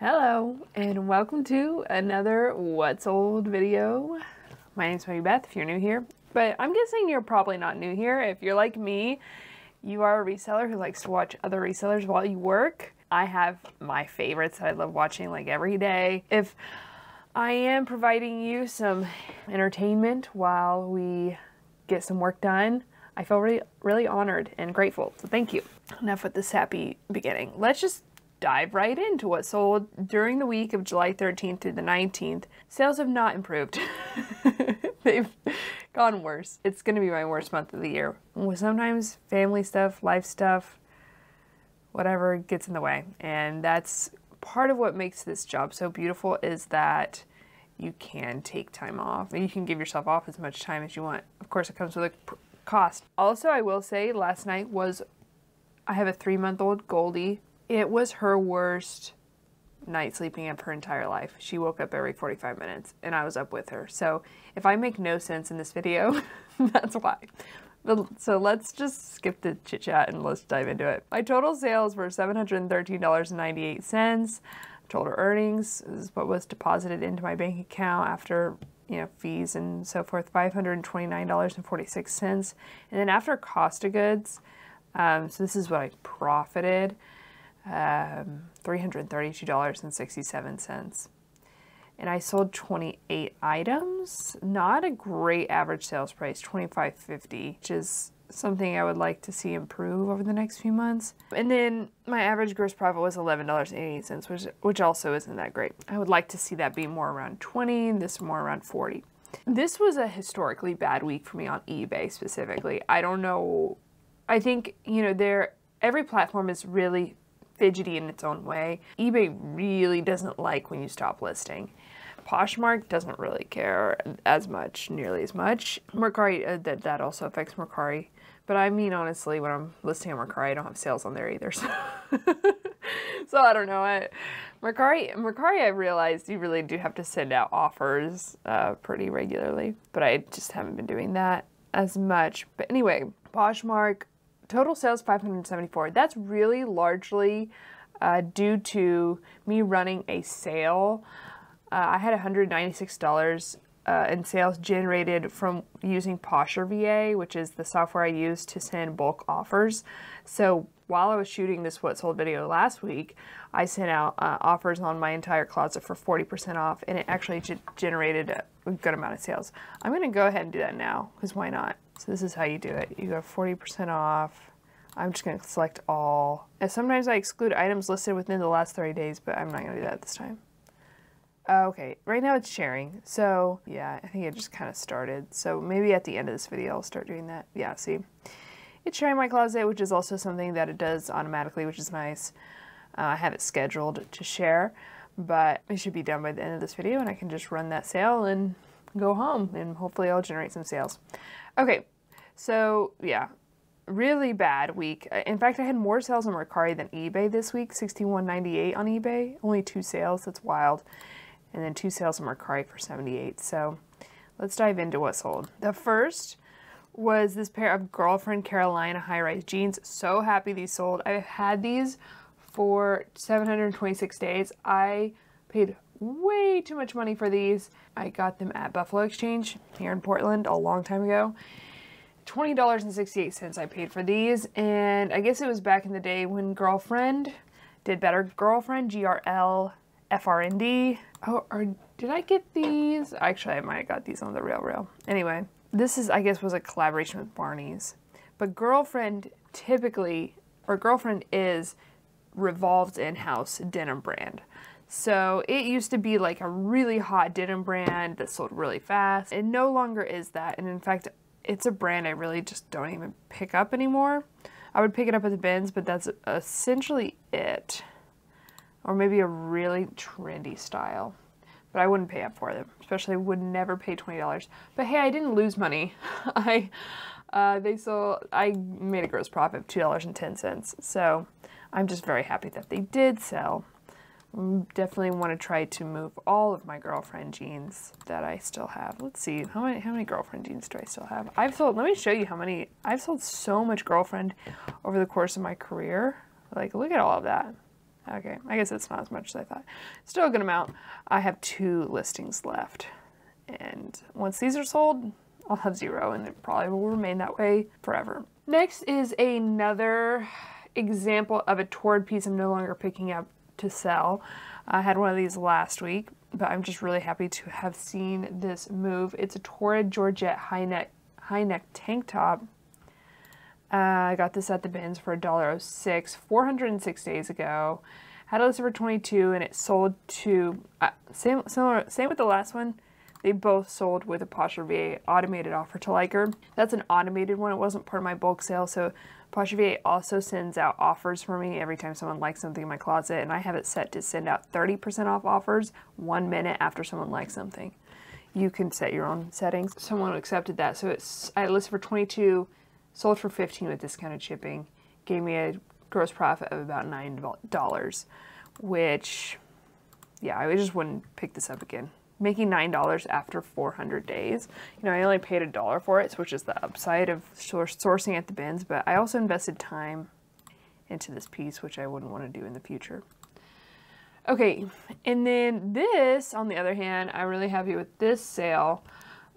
Hello and welcome to another What's Old video. My name's MOGIBETH if you're new here, but I'm guessing you're probably not new here. If you're like me, you are a reseller who likes to watch other resellers while you work. I have my favorites that I love watching like every day. If I am providing you some entertainment while we get some work done, I feel really honored and grateful, so thank you. Enough with this happy beginning. Let's just dive right into what sold during the week of July 13th through the 19th. Sales have not improved. They've gone worse. It's going to be my worst month of the year. Sometimes family stuff, life stuff, whatever gets in the way. And that's part of what makes this job so beautiful, is that you can take time off and you can give yourself off as much time as you want. Of course, it comes with a cost. Also, I will say last night I have a 3-month-old Goldie. It was her worst night sleeping of her entire life. She woke up every 45 minutes and I was up with her. So if I make no sense in this video, that's why. So let's just skip the chit chat and let's dive into it. My total sales were $713.98. Total earnings is what was deposited into my bank account after, fees and so forth, $529.46. And then after cost of goods, so this is what I profited, $332.67. And I sold 28 items. Not a great average sales price, $25.50, which is something I would like to see improve over the next few months. And then my average gross profit was $11.88, which also isn't that great. I would like to see that be more around 20, this more around 40. This was a historically bad week for me on eBay specifically. I don't know. I think, every platform is really fidgety in its own way. eBay really doesn't like when you stop listing. Poshmark doesn't really care nearly as much. Mercari, that also affects Mercari. But I mean, honestly, when I'm listing on Mercari, I don't have sales on there either. So, so I don't know. Mercari, I realized you really do have to send out offers pretty regularly. But I just haven't been doing that as much. But anyway, Poshmark, total sales 574. That's really largely due to me running a sale. I had $196 in sales generated from using Poshmark VA, which is the software I use to send bulk offers. So while I was shooting this What Sold video last week, I sent out offers on my entire closet for 40% off, and it actually generated a good amount of sales. I'm going to go ahead and do that now, because why not? So this is how you do it. You go 40% off. I'm just going to select all. And sometimes I exclude items listed within the last 30 days, but I'm not going to do that this time. Okay, right now it's sharing. So yeah, I think it just kind of started. So maybe at the end of this video, I'll start doing that. Yeah, see, it's sharing my closet, which is also something that it does automatically, which is nice. I have it scheduled to share, but it should be done by the end of this video and I can just run that sale and go home and hopefully I'll generate some sales. Okay, so yeah, really bad week. In fact, I had more sales on Mercari than eBay this week, $61.98 on eBay, only 2 sales, that's wild. And then 2 sales on Mercari for $78. So let's dive into what sold. The first was this pair of Girlfriend Carolina high-rise jeans. So happy these sold. I've had these for 726 days. I paid way too much money for these. I got them at Buffalo Exchange here in Portland a long time ago. $20.68 I paid for these, and I guess it was back in the day when Girlfriend did better. Girlfriend, GRLFRND. Oh, or did I get these? Actually, I might have got these on the Rail. Anyway, this is, I guess, was a collaboration with Barney's. But Girlfriend is Revolved's in-house denim brand. So it used to be like a really hot denim brand that sold really fast. It no longer is that, and in fact, it's a brand I really just don't even pick up anymore. I would pick it up at the bins, but that's essentially it. Or maybe a really trendy style. But I wouldn't pay up for them. Especially would never pay $20. But hey, I didn't lose money. I made a gross profit of $2.10. So I'm just very happy that they did sell. Definitely want to try to move all of my Girlfriend jeans that I still have. Let's see, how many Girlfriend jeans do I still have? Let me show you how many. I've sold so much Girlfriend over the course of my career. Like, look at all of that. Okay, I guess it's not as much as I thought. Still a good amount. I have 2 listings left. And once these are sold, I'll have 0, and it probably will remain that way forever. Next is another example of a torrid piece I'm no longer picking up to sell. I had one of these last week, but I'm just really happy to have seen this move. It's a torrid Georgette high neck tank top. I got this at the bins for $1.06, 406 days ago. Had it listed for 22, and it sold to same with the last one. They both sold with a Poshmark VA automated offer to liker. That's an automated one. It wasn't part of my bulk sale, so Poshmark VA also sends out offers for me every time someone likes something in my closet, and I have it set to send out 30% off offers 1 minute after someone likes something. You can set your own settings. Someone accepted that, so I listed for 22. Sold for 15 with discounted shipping. Gave me a gross profit of about $9, which, yeah, I just wouldn't pick this up again. Making $9 after 400 days. You know, I only paid $1 for it, which is the upside of sourcing at the bins, but I also invested time into this piece, which I wouldn't want to do in the future. Okay, and then this, on the other hand, I'm really happy with this sale.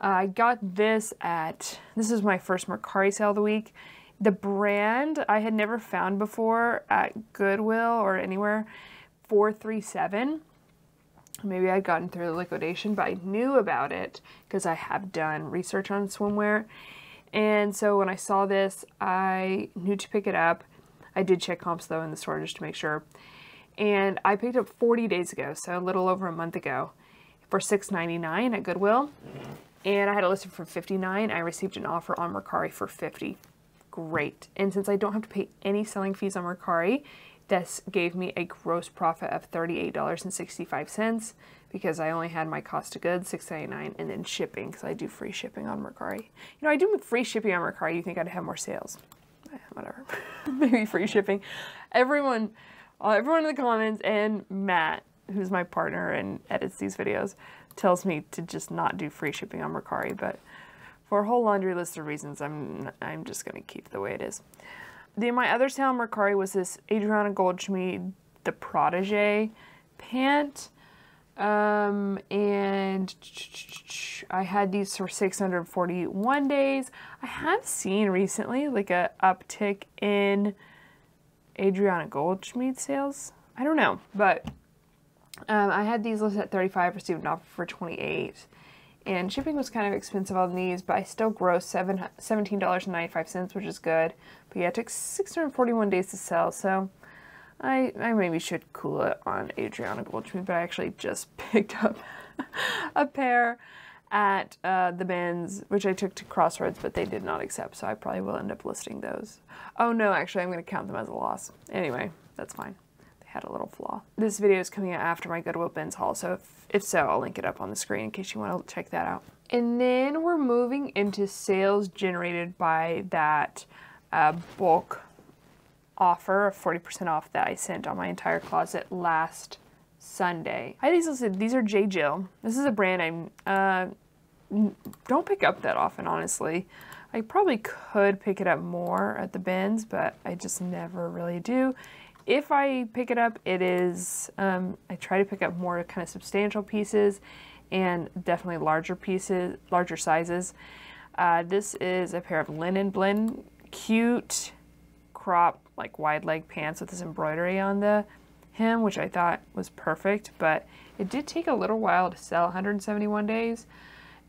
I got this this is my first Mercari sale of the week. The brand I had never found before at Goodwill or anywhere, 437. Maybe I'd gotten through the liquidation, but I knew about it because I have done research on swimwear. And so when I saw this, I knew to pick it up. I did check comps though in the store just to make sure. And I picked up 40 days ago, so a little over a month ago, for $6.99 at Goodwill. And I had it listed for $59. I received an offer on Mercari for $50. Great. And since I don't have to pay any selling fees on Mercari, this gave me a gross profit of $38.65 because I only had my cost of goods, $6.99, and then shipping, because I do free shipping on Mercari. You know, I do free shipping on Mercari. You think I'd have more sales? Whatever. Maybe free shipping. Everyone in the comments, and Matt, who's my partner and edits these videos, tells me to just not do free shipping on Mercari, but for a whole laundry list of reasons, I'm just going to keep it the way it is. My other sale on Mercari was this Adriana Goldschmidt, the Protege pant, and I had these for 641 days. I have seen recently like a uptick in Adriana Goldschmidt sales. I don't know, but I had these listed at 35, received an offer for 28, and shipping was kind of expensive on these, but I still grossed $17.95, which is good. But yeah, it took 641 days to sell, so I maybe should cool it on Adriana Goldschmidt, but I actually just picked up a pair at the bins, which I took to Crossroads, but they did not accept, so I probably will end up listing those. Oh no, actually I'm going to count them as a loss. Anyway, that's fine. Had a little flaw. This video is coming out after my Goodwill bins haul, so if so, I'll link it up on the screen in case you want to check that out. And then we're moving into sales generated by that bulk offer of 40% off that I sent on my entire closet last Sunday. I had these listed. These are J. Jill. This is a brand I don't pick up that often, honestly. I probably could pick it up more at the bins, but I just never really do. If I pick it up, it is, I try to pick up more kind of substantial pieces and definitely larger pieces, larger sizes. This is a pair of linen blend, cute crop, like wide leg pants with this embroidery on the hem, which I thought was perfect, but it did take a little while to sell, 171 days.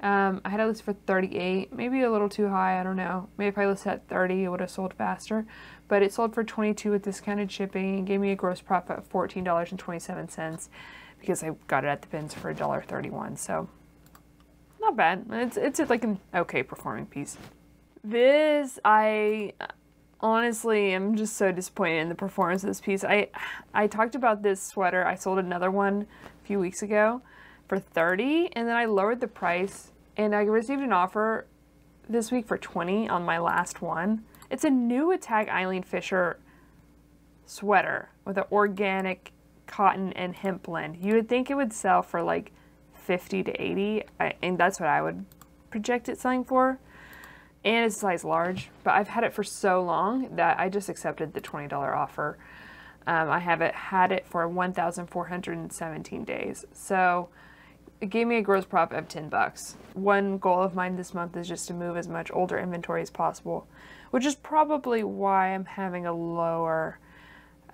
I had it listed for 38, maybe a little too high, I don't know. Maybe if I listed at 30, it would have sold faster. But it sold for 22 with discounted shipping and gave me a gross profit of $14.27 because I got it at the bins for $1.31. So not bad. It's like an okay performing piece. This, I honestly am just so disappointed in the performance of this piece. I talked about this sweater. I sold another one a few weeks ago for $30, and then I lowered the price, and I received an offer this week for $20 on my last one. It's a new Attack Eileen Fisher sweater with an organic cotton and hemp blend. You would think it would sell for like 50 to 80, and that's what I would project it selling for. And it's size large, but I've had it for so long that I just accepted the $20 offer. I haven't had it for 1,417 days. So it gave me a gross profit of 10 bucks. One goal of mine this month is just to move as much older inventory as possible, which is probably why I'm having a lower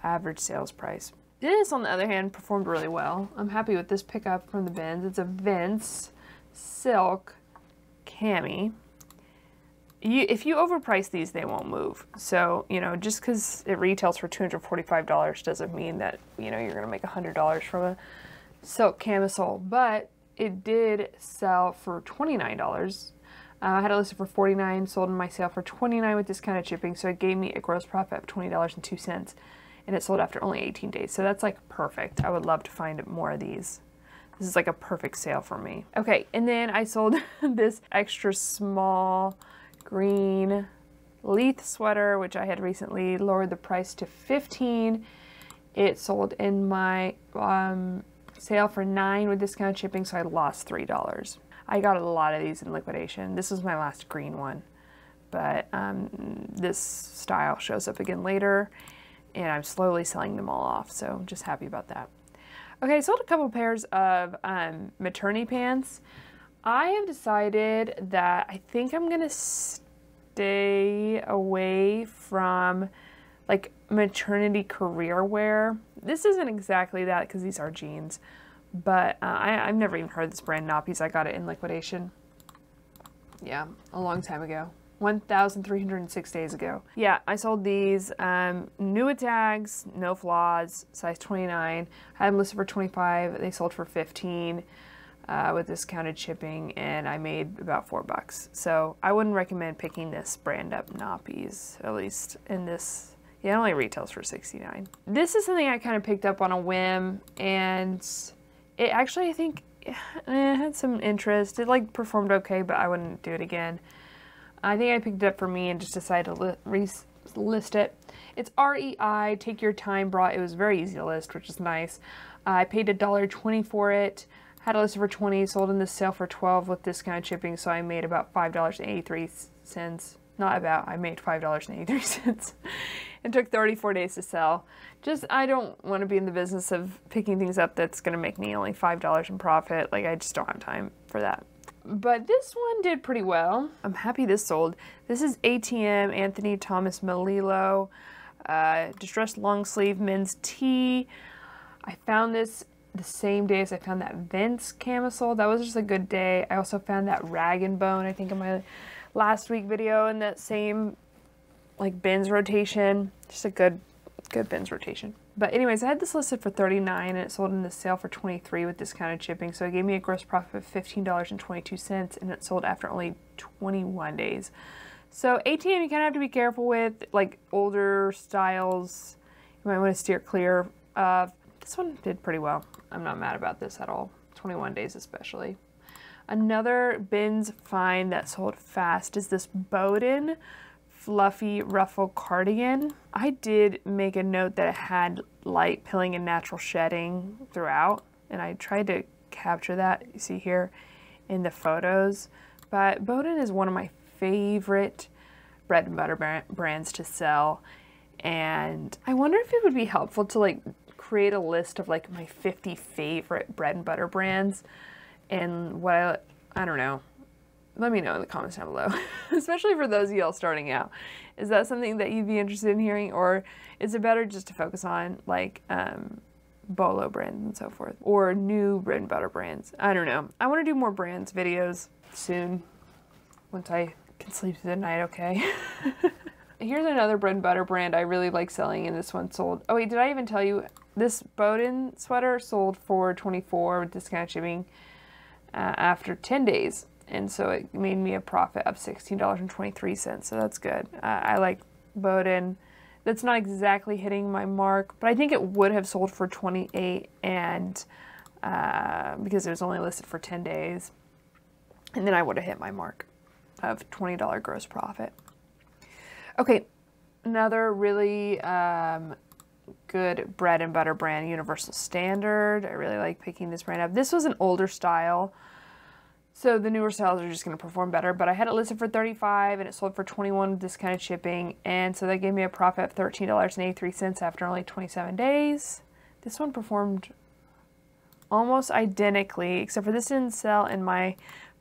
average sales price. This, on the other hand, performed really well. I'm happy with this pickup from the bins. It's a Vince silk cami. If you overprice these, they won't move. So, you know, just because it retails for $245 doesn't mean that, you know, you're going to make $100 from a silk camisole. But it did sell for $29. I had it listed for $49, sold in my sale for $29 with discounted shipping. So it gave me a gross profit of $20.02. And it sold after only 18 days. So that's like perfect. I would love to find more of these. This is like a perfect sale for me. Okay, and then I sold this extra small green Leith sweater, which I had recently lowered the price to $15. It sold in my sale for $9 with discounted shipping, so I lost $3. I got a lot of these in liquidation. This was my last green one, but this style shows up again later, and I'm slowly selling them all off, so I'm just happy about that. Okay, I sold a couple pairs of maternity pants. I have decided that I think I'm gonna stay away from like maternity career wear. This isn't exactly that because these are jeans, but I've never even heard of this brand, Nappies. I got it in liquidation. Yeah, a long time ago. 1,306 days ago. Yeah, I sold these new with tags, no flaws, size 29. I had them listed for 25. They sold for 15 with discounted shipping, and I made about $4. So I wouldn't recommend picking this brand up, Nappies, at least in this. Yeah, it only retails for 69. This is something I kind of picked up on a whim, and it actually, I think, it had some interest. It like performed okay, but I wouldn't do it again. I think I picked it up for me and just decided to list it. It's REI, Take Your Time bra. It was very easy to list, which is nice. I paid $1.20 for it. Had it listed for $20, sold in the sale for $12 with discounted shipping, so I made about $5.83. Not about, I made $5.83. It took 34 days to sell. I don't want to be in the business of picking things up that's going to make me only $5 in profit. Like, I just don't have time for that. But this one did pretty well. I'm happy this sold. This is ATM Anthony Thomas Melillo distressed long sleeve men's tee. I found this the same day as I found that Vince camisole. That was just a good day. I also found that Rag and Bone, I think, in my last week video, in that same like bins rotation. Just a good bins rotation. But anyways, I had this listed for $39 and it sold in the sale for $23 with discounted shipping. So it gave me a gross profit of $15.22 and it sold after only 21 days. So ATM you kind of have to be careful with, like older styles. You might want to steer clear of. This one did pretty well. I'm not mad about this at all. 21 days especially. Another bins find that sold fast is this Bowden fluffy ruffle cardigan. I did make a note that it had light pilling and natural shedding throughout, and I tried to capture that, you see here in the photos. But Bowden is one of my favorite bread and butter brands to sell, and I wonder if it would be helpful to like create a list of like my 50 favorite bread and butter brands, and what I don't know. Let me know in the comments down below, especially for those of y'all starting out. Is that something that you'd be interested in hearing, or is it better just to focus on like Bolo brands and so forth, or new bread and butter brands? I don't know. I want to do more brands videos soon once I can sleep through the night, okay? Here's another bread and butter brand I really like selling, and this one sold. Oh wait, did I even tell you? This Bowden sweater sold for $24 with discount shipping after 10 days. And so it made me a profit of $16.23, so that's good. I like Bowden. That's not exactly hitting my mark, but I think it would have sold for $28 and because it was only listed for 10 days. And then I would have hit my mark of $20 gross profit. Okay, another really good bread and butter brand, Universal Standard. I really like picking this brand up. This was an older style. So the newer styles are just going to perform better, but I had it listed for $35 and it sold for $21 with discounted shipping. And so that gave me a profit of $13.83 after only 27 days. This one performed almost identically, except for this didn't sell in my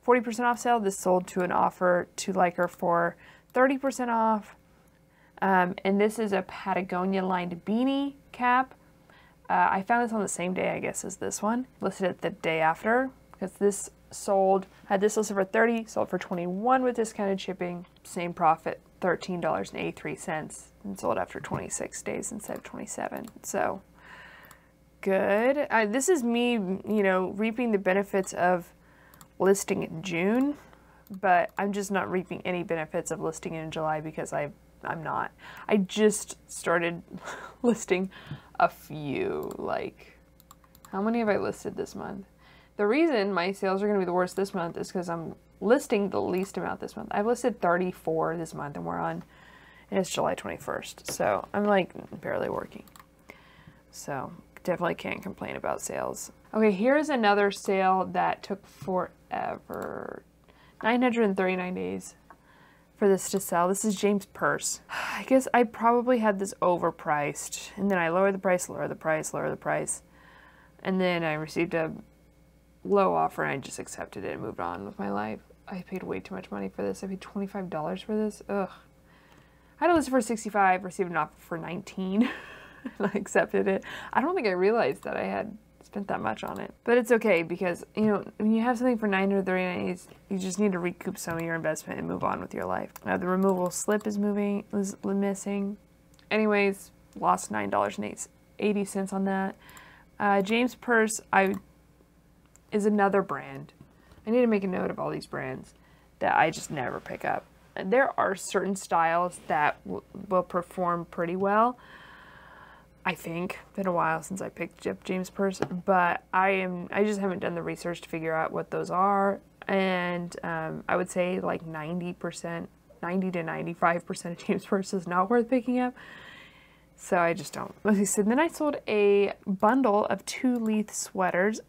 40% off sale. This sold to an offer to Liker for 30% off. And this is a Patagonia lined beanie cap. I found this on the same day, I guess, as this one. Listed it the day after, because this sold, had this listed for $30, sold for $21 with discounted shipping. Same profit, $13.83, and sold after 26 days instead of 27. So good. This is me, you know, reaping the benefits of listing in June, but I'm just not reaping any benefits of listing in July because I'm not. I just started listing a few. Like, how many have I listed this month? The reason my sales are going to be the worst this month is because I'm listing the least amount this month. I've listed 34 this month, and and it's July 21st. So I'm like barely working. So definitely can't complain about sales. Okay, here's another sale that took forever. 939 days for this to sell. This is James Purse. I guess I probably had this overpriced, and then I lowered the price, lowered the price, lowered the price, and then I received a low offer and I just accepted it and moved on with my life. I paid way too much money for this. I paid $25 for this. Ugh. I had it listed for $65, received an offer for $19, and I accepted it. I don't think I realized that I had spent that much on it, but it's okay because, you know, when you have something for 939 days, you just need to recoup some of your investment and move on with your life. The removable slip is missing. Anyways, lost $9.80 on that. James Purse is another brand. I need to make a note of all these brands that I just never pick up. And there are certain styles that will perform pretty well. I think it's been a while since I picked up James Purse, but I just haven't done the research to figure out what those are. And I would say like 90 to 95% of James Purse is not worth picking up. So I just don't. So then I sold a bundle of 2 Leith sweaters.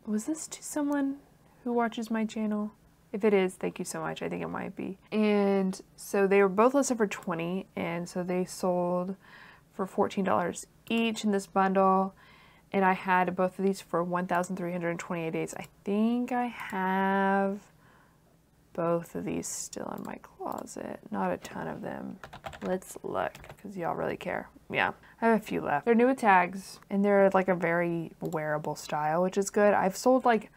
Was this to someone who watches my channel? If it is, thank you so much. I think it might be. And so they were both listed for $20, and so they sold for $14 each in this bundle. And I had both of these for 1,328 days. I think I have both of these still in my closet. Not a ton of them. Let's look, because y'all really care. Yeah, I have a few left. They're new with tags, and they're like a very wearable style, which is good. I've sold like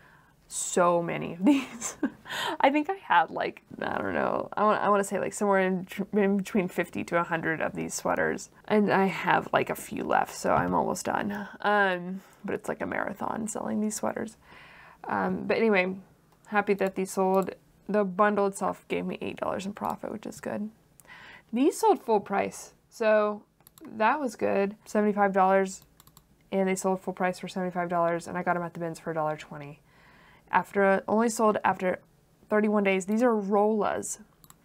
so many of these. I think I had like, I don't know, I want to say like somewhere in between 50 to 100 of these sweaters, and I have like a few left, so I'm almost done. But it's like a marathon selling these sweaters. But anyway, happy that these sold. The bundle itself gave me $8 in profit, which is good. These sold full price, so that was good. $75, and they sold full price for $75, and I got them at the bins for $1.20. Only sold after 31 days. These are Rolas.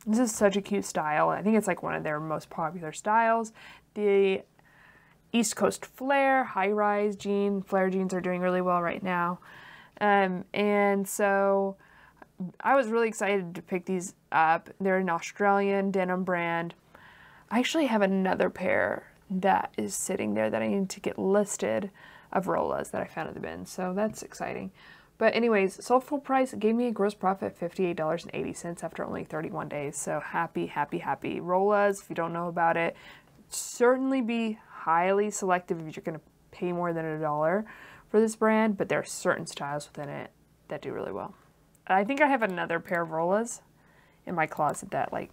This is such a cute style. I think it's like one of their most popular styles. The East Coast flare, high-rise jean. Flare jeans are doing really well right now. And so I was really excited to pick these up. They're an Australian denim brand. I actually have another pair that is sitting there that I need to get listed of Rolas that I found at the bin. So that's exciting. But anyways, sold full price. It gave me a gross profit of $58.80 after only 31 days. So happy, happy, happy. Rolas, if you don't know about it, certainly be highly selective if you're going to pay more than $1 for this brand. But there are certain styles within it that do really well. I think I have another pair of Rolas in my closet that like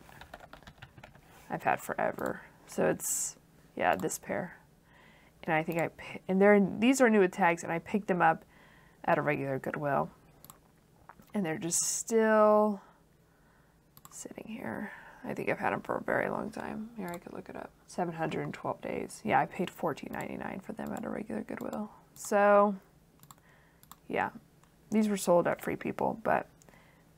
I've had forever. So it's, yeah, this pair. And I think these are new with tags, and I picked them up at a regular Goodwill. And they're just still sitting here. I think I've had them for a very long time. Here, I could look it up. 712 days. Yeah, I paid $14.99 for them at a regular Goodwill. So, yeah. These were sold at Free People, but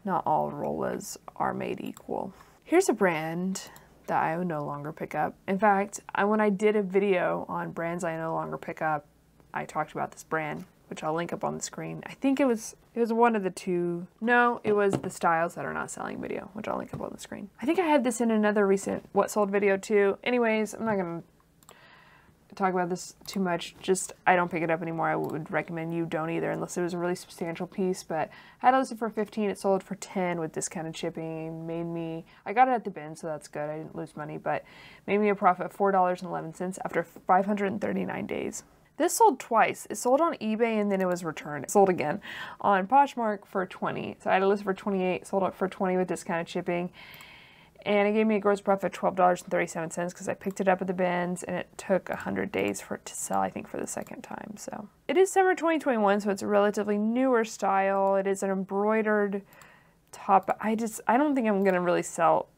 not all Rolas are made equal. Here's a brand that I no longer pick up. In fact, when I did a video on brands I no longer pick up, I talked about this brand. which I'll link up on the screen. I think it was one of the two. No, it was the styles that are not selling video, which I'll link up on the screen. I think I had this in another recent what sold video too. Anyways, I'm not gonna talk about this too much. Just, I don't pick it up anymore. I would recommend you don't either, unless it was a really substantial piece. But I had it listed for 15. It sold for 10 with discounted shipping. Made me, I got it at the bin, so that's good. I didn't lose money, but made me a profit of $4.11 after 539 days. This sold twice. It sold on eBay and then it was returned. It sold again on Poshmark for 20. So I had it listed for 28, sold it for 20 with discounted shipping. And it gave me a gross profit of $12.37 because I picked it up at the bins and it took 100 days for it to sell, I think, for the second time. So it is summer 2021, so it's a relatively newer style. It is an embroidered top. I don't think I'm gonna really sell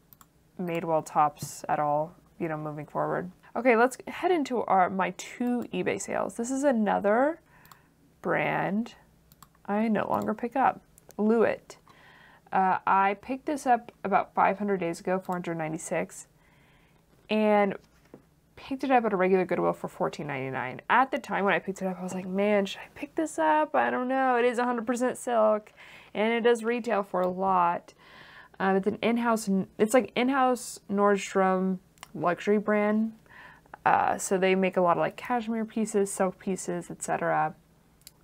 Madewell tops at all, you know, moving forward. Okay, let's head into my 2 eBay sales. This is another brand I no longer pick up, Lewitt. I picked this up about 500 days ago, 496, and picked it up at a regular Goodwill for $14.99. At the time when I picked it up, I was like, man, should I pick this up? I don't know. It is 100% silk, and it does retail for a lot. It's an it's like in-house Nordstrom luxury brand. So they make a lot of like cashmere pieces, silk pieces, etc.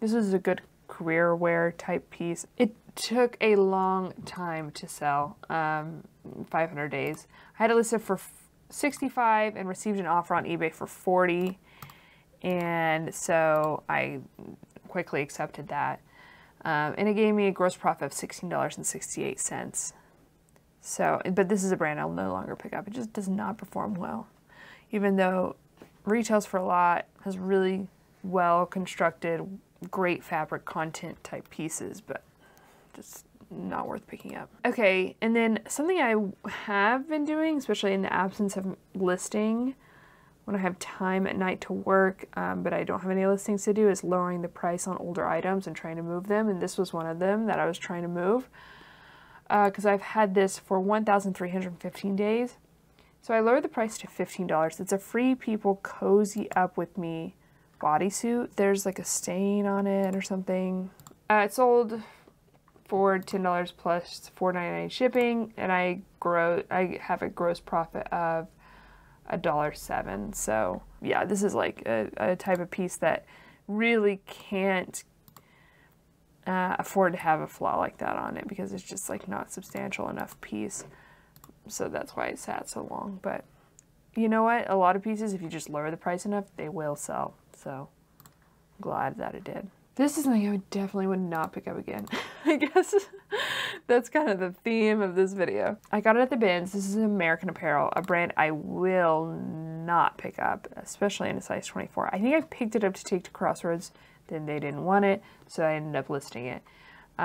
This is a good career wear type piece. It took a long time to sell, 500 days. I had it listed for 65 and received an offer on eBay for 40. And so I quickly accepted that. And it gave me a gross profit of $16.68. So, but this is a brand I'll no longer pick up. It just does not perform well. Even though retails for a lot, has really well constructed, great fabric content type pieces, but just not worth picking up. Okay, and then something I have been doing, especially in the absence of listing, when I have time at night to work, but I don't have any listings to do, is lowering the price on older items and trying to move them. And this was one of them that I was trying to move because I've had this for 1,315 days. So I lowered the price to $15. It's a Free People Cozy Up With Me bodysuit. There's like a stain on it or something. It sold for $10 plus $4.99 shipping, and I have a gross profit of $1.07. So yeah, this is like a type of piece that really can't afford to have a flaw like that on it because it's just like not substantial enough piece. So that's why it sat so long. But you know what? A lot of pieces, if you just lower the price enough, they will sell. So I'm glad that it did. This is something I definitely would not pick up again. I guess that's kind of the theme of this video. I got it at the bins. This is American Apparel, a brand I will not pick up, especially in a size 24. I think I picked it up to take to Crossroads, then they didn't want it, so I ended up listing it.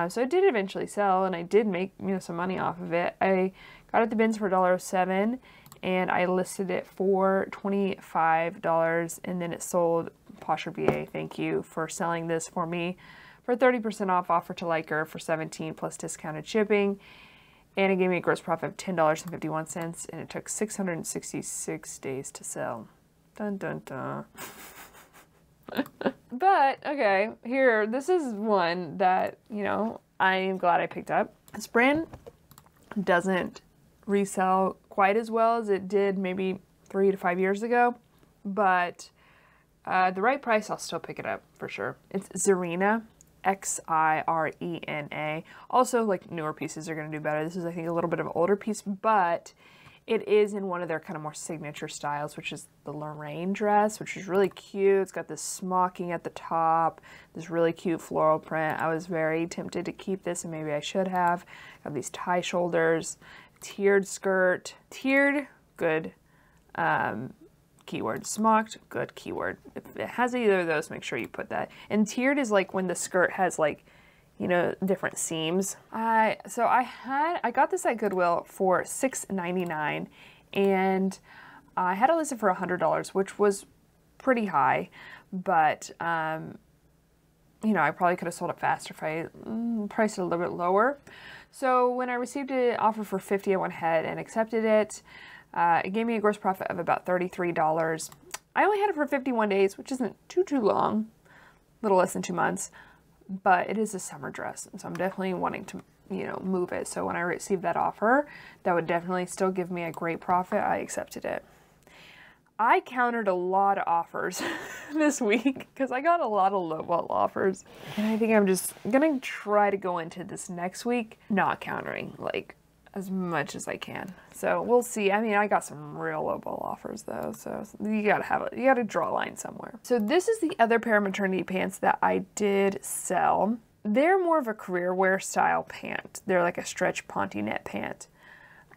So it did eventually sell, and I did make some money off of it. I got it at the bins for $1.07, and I listed it for $25, and then it sold. Posher BA, thank you for selling this for me for 30% off, offer to liker for $17 plus discounted shipping, and it gave me a gross profit of $10.51, and it took 666 days to sell. Dun dun dun. But okay, here, this is one that I am glad I picked up. This brand doesn't resell quite as well as it did maybe 3 to 5 years ago, but the right price, I'll still pick it up for sure. It's Xirena, Xirena. Also, like, newer pieces are going to do better. This is, I think, a little bit of an older piece, but it is in one of their kind of more signature styles, which is the Lorraine dress, which is really cute. It's got this smocking at the top, this really cute floral print. I was very tempted to keep this, and maybe I should have. Got these tie shoulders, tiered skirt, tiered, good. Keyword. Smocked, good keyword. If it has either of those, make sure you put that. And tiered is like when the skirt has like, different seams. So I got this at Goodwill for $6.99, and I had it listed for $100, which was pretty high, but I probably could have sold it faster if I priced it a little bit lower. So when I received an offer for $50, I went ahead and accepted it. It gave me a gross profit of about $33. I only had it for 51 days, which isn't too long, little less than 2 months, but it is a summer dress. So I'm definitely wanting to, you know, move it. So when I received that offer, that would definitely still give me a great profit. I accepted it. I countered a lot of offers this week because I got a lot of lowball offers. And I think I'm just going to try to go into this next week not countering like as much as I can. So we'll see. I mean, I got some real lowball offers though. So you got to draw a line somewhere. So this is the other pair of maternity pants that I did sell. They're more of a career wear style pant. They're like a stretch ponte knit pant.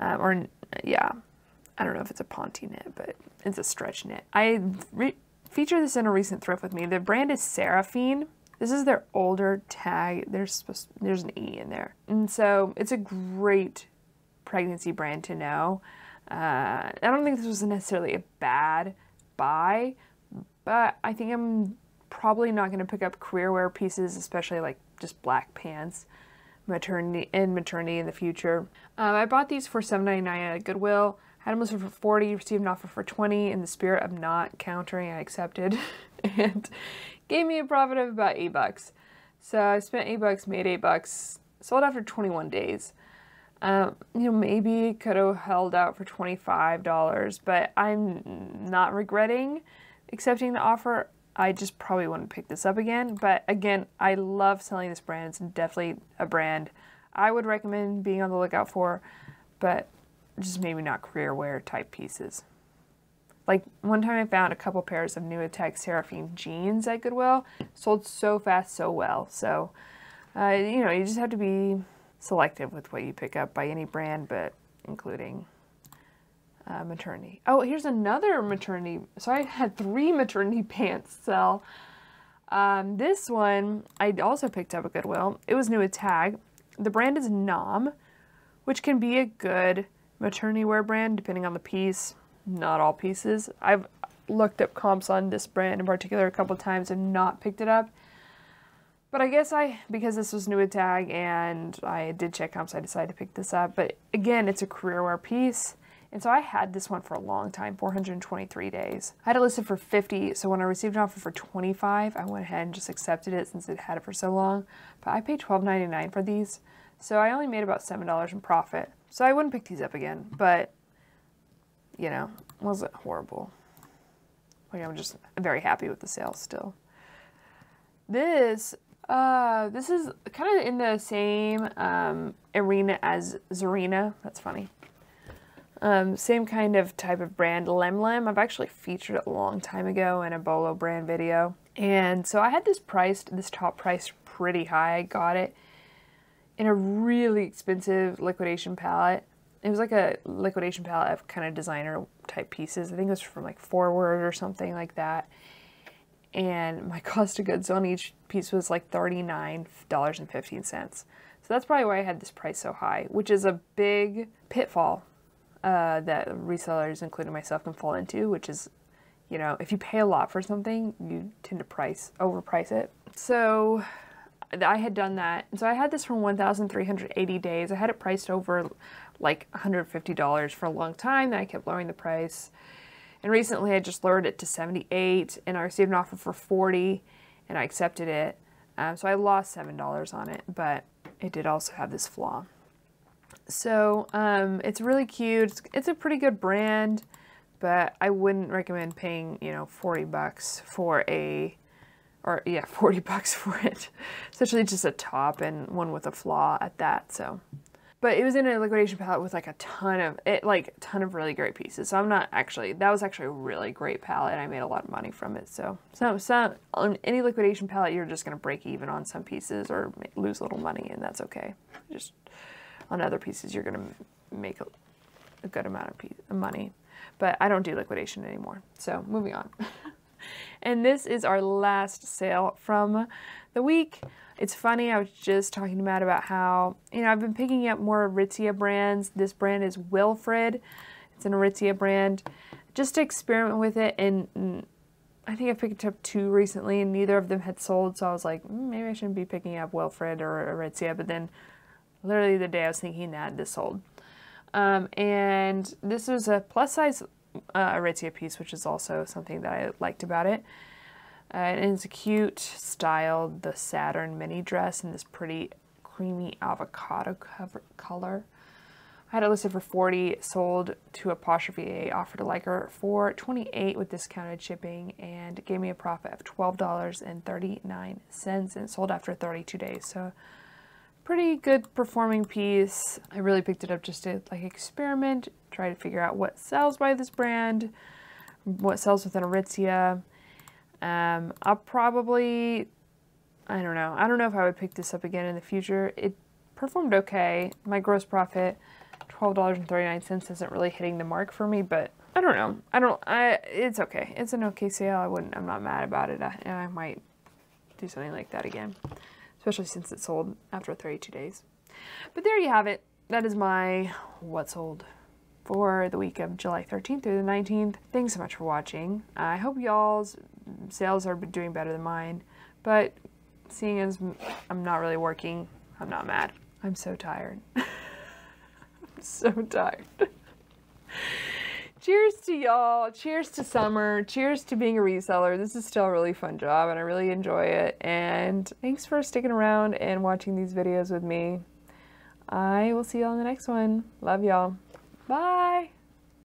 Yeah. I don't know if it's a ponte knit, but it's a stretch knit. I featured this in a recent thrift with me. The brand is Seraphine. This is their older tag. There's an E in there. And so it's a great pregnancy brand to know. I don't think this was necessarily a bad buy, but I think I'm probably not going to pick up career wear pieces, especially like just black pants, maternity in the future. I bought these for $7.99 at Goodwill. Had them listed for $40, received an offer for $20. In the spirit of not countering, I accepted, and gave me a profit of about $8. So I spent $8, made $8, sold after 21 days. You know, maybe could have held out for $25, but I'm not regretting accepting the offer. I just probably wouldn't pick this up again. But again, I love selling this brand. It's definitely a brand I would recommend being on the lookout for, but just maybe not career wear type pieces. Like one time I found a couple pairs of New Attack Seraphine jeans at Goodwill. Sold so fast, so well. So, you know, you just have to be selective with what you pick up by any brand, but including maternity. Oh, here's another maternity. So I had 3 maternity pants sell. This one I also picked up at Goodwill. It was New Attack. The brand is Nom, which can be a good maternity wear brand depending on the piece. Not all pieces. I've looked up comps on this brand in particular a couple of times and not picked it up. But I guess because this was New Attack and I did check comps, I decided to pick this up. But again, it's a career wear piece. And so I had this one for a long time, 423 days. I had it listed for $50, so when I received an offer for $25, I went ahead and just accepted it since it had it for so long. But I paid $12.99 for these, so I only made about $7 in profit. So I wouldn't pick these up again, but, you know, wasn't horrible. Like, I'm just very happy with the sales still. This is kind of in the same arena as Zarina. That's funny. Same kind of type of brand, Lem. I've actually featured it a long time ago in a Bolo brand video. And so I had this top priced pretty high. I got it in a really expensive liquidation palette. It was like a liquidation palette of kind of designer type pieces. I think it was from like Forward or something like that. And my cost of goods on each piece was like $39.15. So that's probably why I had this price so high, which is a big pitfall that resellers, including myself, can fall into, which is, you know, if you pay a lot for something, you tend to overprice it. So I had done that. So I had this for 1,380 days. I had it priced over like $150 for a long time. Then I kept lowering the price. And recently I just lowered it to $78 and I received an offer for $40 and I accepted it. So I lost $7 on it, but it did also have this flaw. So it's really cute. It's a pretty good brand, but I wouldn't recommend paying, you know, $40 for $40 for it. Essentially just a top and one with a flaw at that. So, but it was in a liquidation palette with like a ton of really great pieces. So that was actually a really great palette and I made a lot of money from it. So on any liquidation palette, you're just going to break even on some pieces or lose a little money, and that's okay. Just on other pieces, you're going to make a good amount of money. But I don't do liquidation anymore. So moving on. And this is our last sale from the week. It's funny, I was just talking to Matt about how, you know, I've been picking up more Aritzia brands. This brand is Wilfred. It's an Aritzia brand. Just to experiment with it, and I think I picked up 2 recently, and neither of them had sold, so I was like, maybe I shouldn't be picking up Wilfred or Aritzia, but then literally the day I was thinking that, this sold. And this was a plus size Aritzia piece, which is also something that I liked about it. And it's a cute style, the Saturn mini dress in this pretty creamy avocado color. I had it listed for $40, sold to a Poshmark VA, offered to like her for $28 with discounted shipping, and gave me a profit of $12.39, and it sold after 32 days. So pretty good performing piece. I really picked it up just to like experiment, try to figure out what sells by this brand, what sells within Aritzia. I'll probably, I don't know if I would pick this up again in the future. It performed okay. My gross profit, $12.39, isn't really hitting the mark for me, but I don't know. It's okay. It's an okay sale. I'm not mad about it. And I might do something like that again, especially since it sold after 32 days. But there you have it. That is my what sold for the week of July 13th through the 19th. Thanks so much for watching. I hope y'all's sales are doing better than mine, but seeing as I'm not really working, I'm not mad. I'm so tired. I'm so tired. Cheers to y'all. Cheers to summer. Cheers to being a reseller. This is still a really fun job and I really enjoy it. And thanks for sticking around and watching these videos with me. I will see y'all in the next one. Love y'all. Bye.